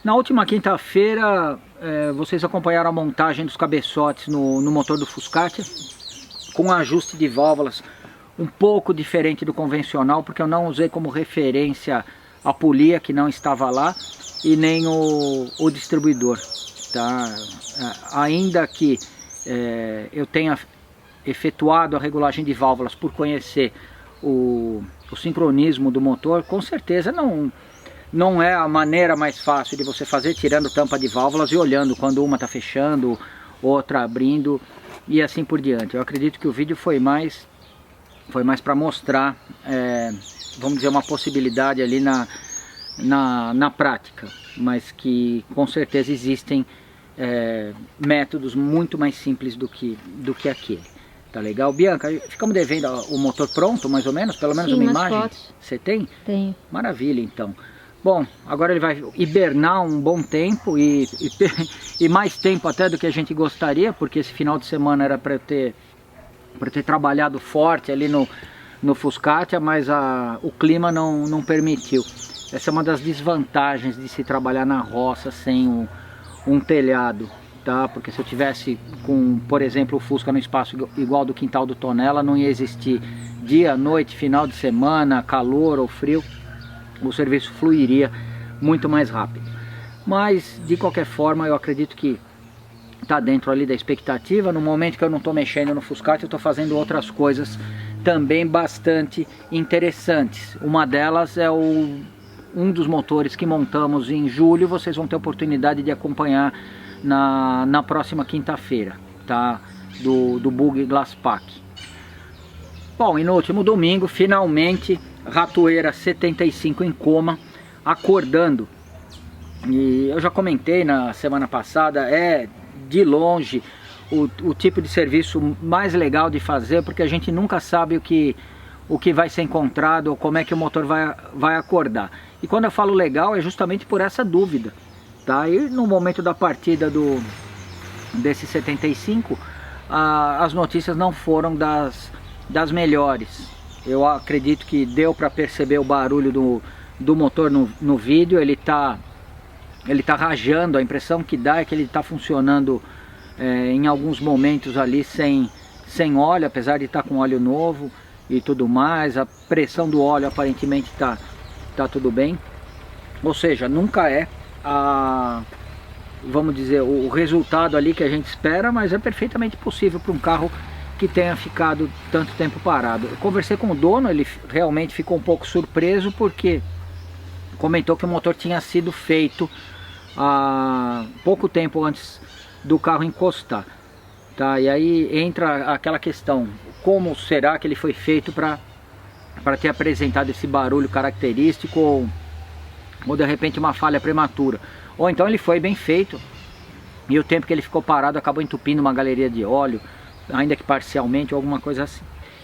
Na última quinta-feira, vocês acompanharam a montagem dos cabeçotes no motor do Fuscatia, com ajuste de válvulas um pouco diferente do convencional, porque eu não usei como referência a polia, que não estava lá, e nem o distribuidor. Tá? Ainda que eu tenha efetuado a regulagem de válvulas por conhecer o sincronismo do motor, com certeza não é a maneira mais fácil de você fazer, tirando tampa de válvulas e olhando quando uma está fechando, outra abrindo e assim por diante. Eu acredito que o vídeo foi mais para mostrar, vamos dizer, uma possibilidade ali na prática, mas que com certeza existem métodos muito mais simples do que aquele. Tá legal? Bianca, ficamos devendo o motor pronto, mais ou menos? Pelo menos Sim, uma imagem? Fotos. Você tem? Tenho. Maravilha, então. Bom, agora ele vai hibernar um bom tempo e mais tempo até do que a gente gostaria, porque esse final de semana era para eu ter trabalhado forte ali no Fuscatia, mas o clima não permitiu. Essa é uma das desvantagens de se trabalhar na roça sem um telhado, tá? Porque se eu tivesse com, por exemplo, o Fusca no espaço igual do quintal do Tonela, não ia existir dia, noite, final de semana, calor ou frio, o serviço fluiria muito mais rápido. Mas de qualquer forma eu acredito que está dentro ali da expectativa. No momento que eu não estou mexendo no Fuscatia, eu estou fazendo outras coisas também bastante interessantes. Uma delas é um dos motores que montamos em julho. Vocês vão ter oportunidade de acompanhar na próxima quinta-feira, tá? Do Bug Glass Pack. Bom, e no último domingo, finalmente, Ratoeira 75 em coma, acordando. E eu já comentei na semana passada, de longe o tipo de serviço mais legal de fazer, porque a gente nunca sabe o que vai ser encontrado ou como é que o motor vai acordar. E quando eu falo legal é justamente por essa dúvida, tá? E no momento da partida desse 75, as notícias não foram das melhores. Eu acredito que deu para perceber o barulho do motor no vídeo. Ele tá rajando, a impressão que dá é que ele está funcionando em alguns momentos ali sem óleo, apesar de estar com óleo novo e tudo mais. A pressão do óleo aparentemente tá tudo bem, ou seja, nunca vamos dizer, o resultado ali que a gente espera, mas é perfeitamente possível para um carro que tenha ficado tanto tempo parado. Eu conversei com o dono, ele realmente ficou um pouco surpreso, porque comentou que o motor tinha sido feito há pouco tempo antes do carro encostar, tá? E aí entra aquela questão, como será que ele foi feito para ter apresentado esse barulho característico, ou de repente uma falha prematura, ou então ele foi bem feito e o tempo que ele ficou parado acabou entupindo uma galeria de óleo, ainda que parcialmente, ou alguma coisa assim.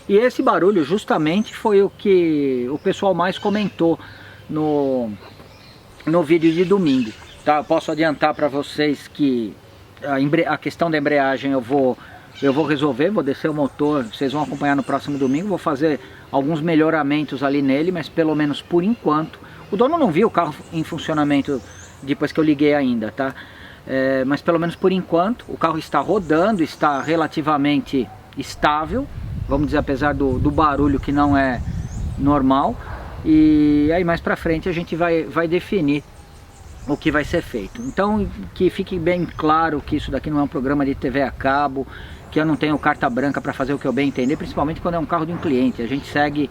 E esse barulho justamente foi o que o pessoal mais comentou no vídeo de domingo, tá? Eu posso adiantar para vocês que a questão da embreagem eu vou resolver, vou descer o motor, vocês vão acompanhar no próximo domingo, vou fazer alguns melhoramentos ali nele, mas pelo menos por enquanto, o dono não viu o carro em funcionamento depois que eu liguei ainda, tá? Mas pelo menos por enquanto o carro está rodando, está relativamente estável, vamos dizer, apesar do barulho que não é normal. E aí mais pra frente a gente vai definir o que vai ser feito. Então que fique bem claro que isso daqui não é um programa de TV a cabo, que eu não tenho carta branca para fazer o que eu bem entender, principalmente quando é um carro de um cliente. A gente segue,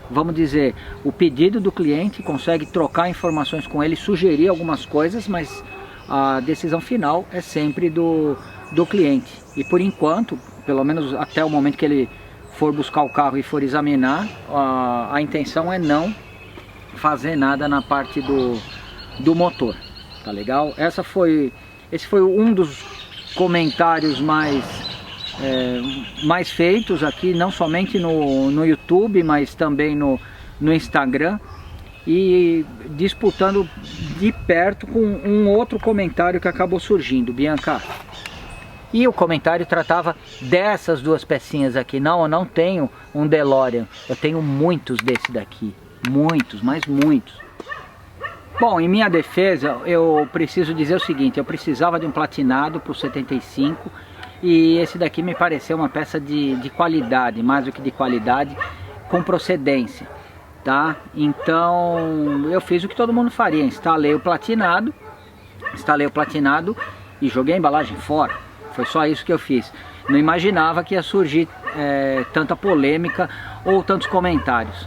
vamos dizer, o pedido do cliente, consegue trocar informações com ele, sugerir algumas coisas, mas a decisão final é sempre do cliente. E por enquanto, pelo menos até o momento que ele for buscar o carro e for examinar, a intenção é não fazer nada na parte do motor, tá legal? Esse foi um dos comentários mais feitos aqui, não somente no YouTube, mas também no Instagram, e disputando de perto com um outro comentário que acabou surgindo, Bianca. E o comentário tratava dessas duas pecinhas aqui. Não, eu não tenho um DeLorean, eu tenho muitos desse daqui. Muitos, mas muitos. Bom, em minha defesa, eu preciso dizer o seguinte, eu precisava de um platinado para o 75 e esse daqui me pareceu uma peça de qualidade, mais do que de qualidade, com procedência, tá? Então, eu fiz o que todo mundo faria, instalei o platinado e joguei a embalagem fora. Foi só isso que eu fiz. Não imaginava que ia surgir tanta polêmica ou tantos comentários.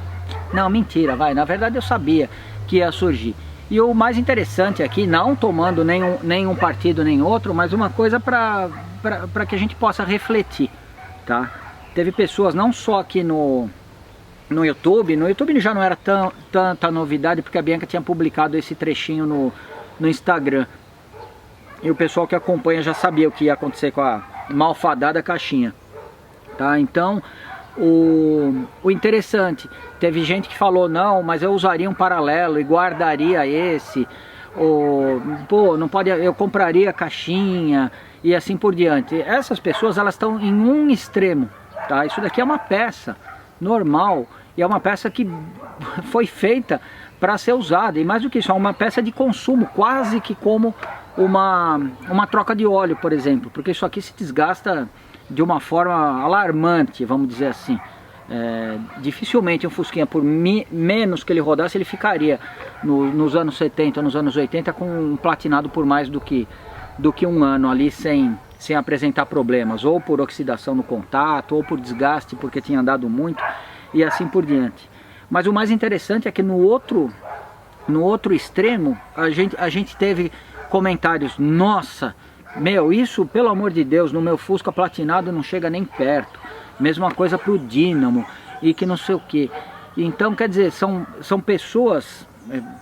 Não, mentira, vai. Na verdade eu sabia que ia surgir. E o mais interessante aqui, não tomando nenhum partido nem outro, mas uma coisa para que a gente possa refletir, tá? Teve pessoas, não só aqui no YouTube já não era tanta novidade, porque a Bianca tinha publicado esse trechinho no Instagram. E o pessoal que acompanha já sabia o que ia acontecer com a malfadada caixinha, tá? Então, o interessante, teve gente que falou, não, mas eu usaria um paralelo e guardaria esse, ou, pô, não pode, eu compraria a caixinha e assim por diante. Essas pessoas, elas estão em um extremo, tá? Isso daqui é uma peça normal e é uma peça que foi feita para ser usada, e mais do que isso, é uma peça de consumo, quase que como uma troca de óleo, por exemplo, porque isso aqui se desgasta de uma forma alarmante, vamos dizer assim. Dificilmente um Fusquinha, por menos que ele rodasse, ele ficaria nos anos 70, nos anos 80 com um platinado por mais do que um ano ali sem apresentar problemas, ou por oxidação no contato, ou por desgaste porque tinha andado muito e assim por diante. Mas o mais interessante é que no outro extremo a gente teve comentários, nossa, meu, isso pelo amor de Deus, no meu Fusca platinado não chega nem perto. Mesma coisa pro Dínamo e que não sei o que. Então, quer dizer, são pessoas,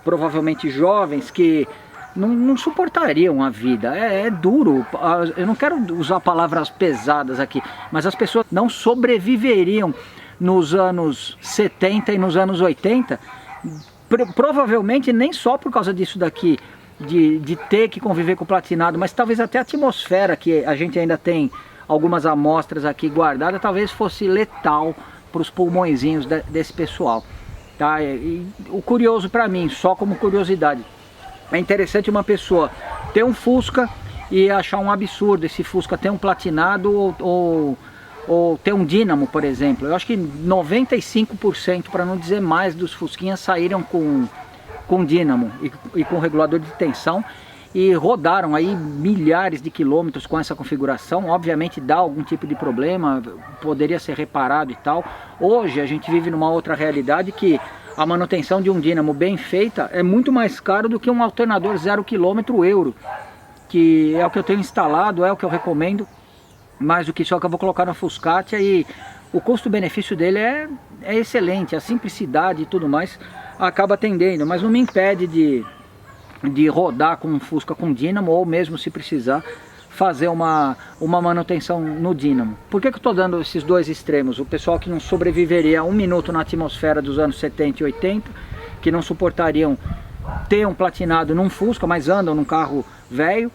provavelmente jovens, que não suportariam a vida. É duro, eu não quero usar palavras pesadas aqui, mas as pessoas não sobreviveriam nos anos 70 e nos anos 80, provavelmente nem só por causa disso daqui, de ter que conviver com o platinado, mas talvez até a atmosfera, que a gente ainda tem algumas amostras aqui guardadas, talvez fosse letal para os pulmõezinhos desse pessoal, tá? E o curioso para mim, só como curiosidade, é interessante uma pessoa ter um Fusca e achar um absurdo esse Fusca ter um platinado ou ter um Dínamo, por exemplo. Eu acho que 95%, para não dizer mais, dos Fusquinhas saíram com Dínamo e com regulador de tensão e rodaram aí milhares de quilômetros com essa configuração. Obviamente dá algum tipo de problema, poderia ser reparado e tal. Hoje a gente vive numa outra realidade, que a manutenção de um Dínamo bem feita é muito mais caro do que um alternador 0 km euro, que é o que eu tenho instalado, é o que eu recomendo. Mais do que isso é o que eu vou colocar na Fuscatia, e o custo-benefício dele é excelente, a simplicidade e tudo mais acaba atendendo, mas não me impede de rodar com um Fusca com Dínamo, ou mesmo se precisar fazer uma manutenção no Dínamo. Por que eu estou dando esses dois extremos? O pessoal que não sobreviveria a um minuto na atmosfera dos anos 70 e 80, que não suportariam ter um platinado num Fusca, mas andam num carro velho,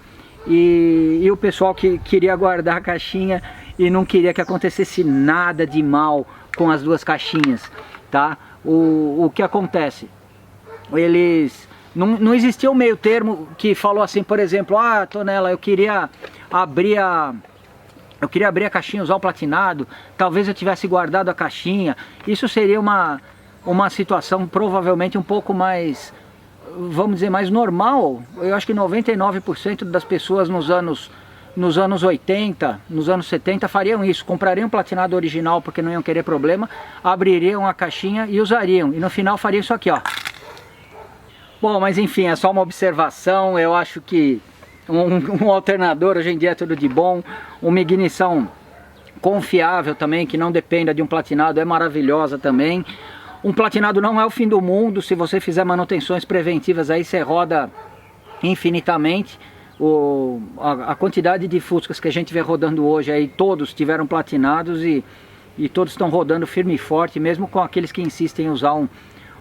e o pessoal que queria guardar a caixinha e não queria que acontecesse nada de mal com as duas caixinhas, tá? O que acontece? Eles... Não existia um meio termo que falou assim, por exemplo, Tonela, eu queria abrir a caixinha, usar o platinado, talvez eu tivesse guardado a caixinha. Isso seria uma situação provavelmente um pouco mais, vamos dizer, mais normal. Eu acho que 99% das pessoas nos anos 80, nos anos 70 fariam isso, comprariam um platinado original porque não iam querer problema, abririam a caixinha e usariam, e no final fariam isso aqui, ó. Bom, mas enfim, é só uma observação. Eu acho que um alternador hoje em dia é tudo de bom, uma ignição confiável também, que não dependa de um platinado, é maravilhosa também. Um platinado não é o fim do mundo, se você fizer manutenções preventivas aí você roda infinitamente. A quantidade de Fuscas que a gente vê rodando hoje aí, todos tiveram platinados e todos estão rodando firme e forte, mesmo com aqueles que insistem em usar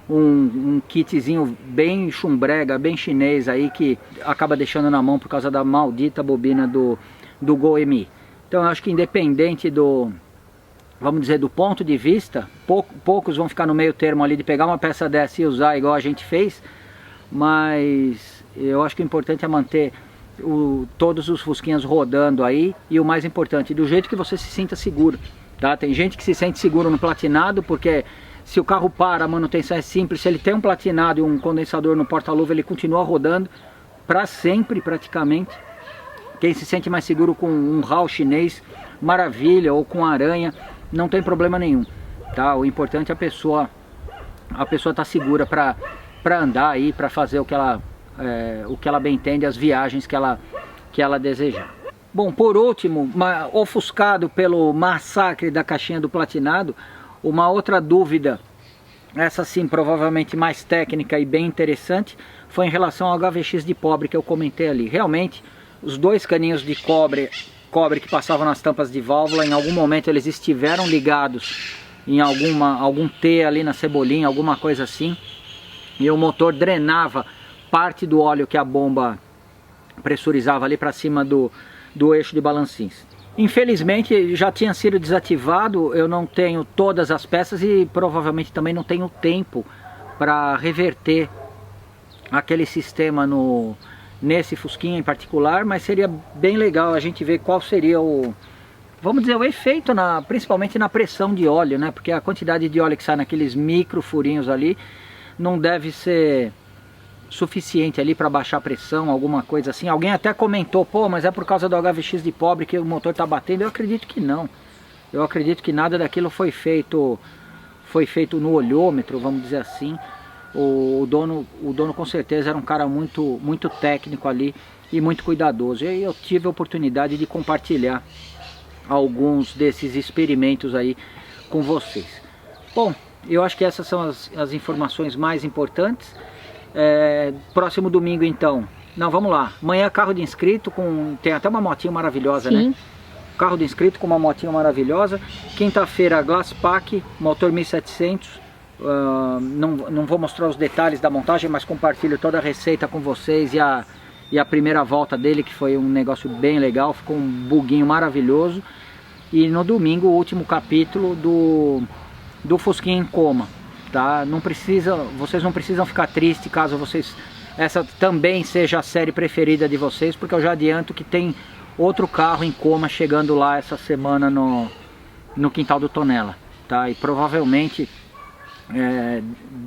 um kitzinho bem chumbrega, bem chinês aí, que acaba deixando na mão por causa da maldita bobina do Gol Mi. Então eu acho que independente vamos dizer, do ponto de vista, poucos vão ficar no meio termo ali de pegar uma peça dessa e usar igual a gente fez, mas eu acho que o importante é manter todos os fusquinhas rodando aí, e o mais importante, do jeito que você se sinta seguro, tá? Tem gente que se sente seguro no platinado, porque se o carro para, a manutenção é simples. Se ele tem um platinado e um condensador no porta-luva, ele continua rodando para sempre praticamente. Quem se sente mais seguro com um RAL chinês, maravilha, ou com aranha, não tem problema nenhum, tá? O importante é a pessoa tá segura para andar aí, para fazer o que ela bem entende, as viagens que ela desejar. Bom, por último, ofuscado pelo massacre da caixinha do platinado, uma outra dúvida, essa sim provavelmente mais técnica e bem interessante, foi em relação ao HVX de pobre que eu comentei ali. Realmente, os dois caninhos de cobre que passavam nas tampas de válvula, em algum momento eles estiveram ligados em algum T ali na cebolinha, alguma coisa assim, e o motor drenava parte do óleo que a bomba pressurizava ali para cima do eixo de balancins. Infelizmente já tinha sido desativado, eu não tenho todas as peças e provavelmente também não tenho tempo para reverter aquele sistema nesse Fusquinha em particular, mas seria bem legal a gente ver qual seria vamos dizer, o efeito principalmente na pressão de óleo, né? Porque a quantidade de óleo que sai naqueles micro furinhos ali não deve ser suficiente ali para baixar a pressão, alguma coisa assim. Alguém até comentou, pô, mas é por causa do HVX de pobre que o motor está batendo. Eu acredito que não. Eu acredito que nada daquilo foi feito no olhômetro, vamos dizer assim. O dono com certeza era um cara muito técnico ali e muito cuidadoso. E aí eu tive a oportunidade de compartilhar alguns desses experimentos aí com vocês. Bom, eu acho que essas são as informações mais importantes. Próximo domingo então, não, vamos lá, amanhã carro de inscrito, tem até uma motinha maravilhosa, sim, né? Carro de inscrito com uma motinha maravilhosa. Quinta-feira, Glass Pack, motor 1700. Não vou mostrar os detalhes da montagem, mas compartilho toda a receita com vocês e a primeira volta dele, que foi um negócio bem legal, ficou um buguinho maravilhoso. E no domingo, o último capítulo do Fusquinha em coma. Tá? Vocês não precisam ficar tristes caso essa também seja a série preferida de vocês, porque eu já adianto que tem outro carro em coma chegando lá essa semana no quintal do Tonela, tá? E provavelmente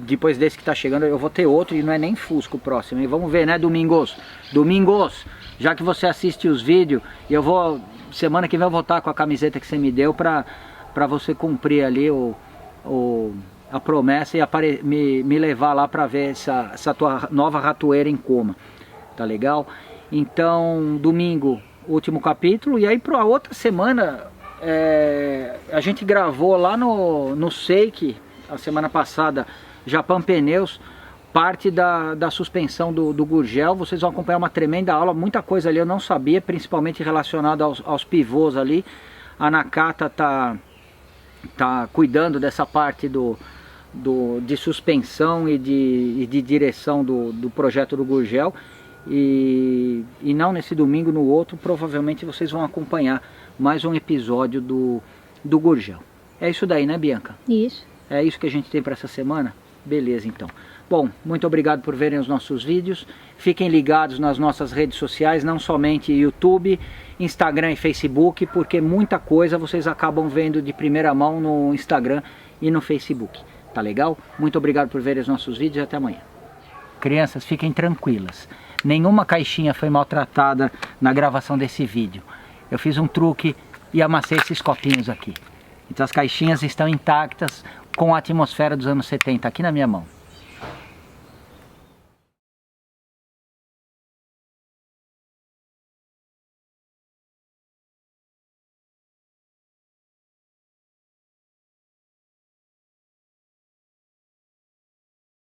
depois desse que tá chegando eu vou ter outro, e não é nem Fusco o próximo. E vamos ver, né, Domingos, já que você assiste os vídeos, semana que vem eu vou estar com a camiseta que você me deu para você cumprir ali a promessa e me levar lá para ver essa tua nova ratoeira em coma, tá legal? Então, domingo, último capítulo, e aí para a outra semana, a gente gravou lá no Seiki, a semana passada, Japan Pneus, parte da suspensão do Gurgel. Vocês vão acompanhar uma tremenda aula, muita coisa ali eu não sabia, principalmente relacionada aos pivôs ali. A Nakata tá cuidando dessa parte de suspensão e de direção do projeto do Gurgel, e não nesse domingo, no outro provavelmente vocês vão acompanhar mais um episódio do Gurgel. É isso daí, né, Bianca? Isso. É isso que a gente tem para essa semana? Beleza, então. Bom, muito obrigado por verem os nossos vídeos. Fiquem ligados nas nossas redes sociais, não somente YouTube, Instagram e Facebook, porque muita coisa vocês acabam vendo de primeira mão no Instagram e no Facebook. Tá legal? Muito obrigado por verem os nossos vídeos e até amanhã. Crianças, fiquem tranquilas. Nenhuma caixinha foi maltratada na gravação desse vídeo. Eu fiz um truque e amassei esses copinhos aqui. Então as caixinhas estão intactas com a atmosfera dos anos 70 aqui na minha mão.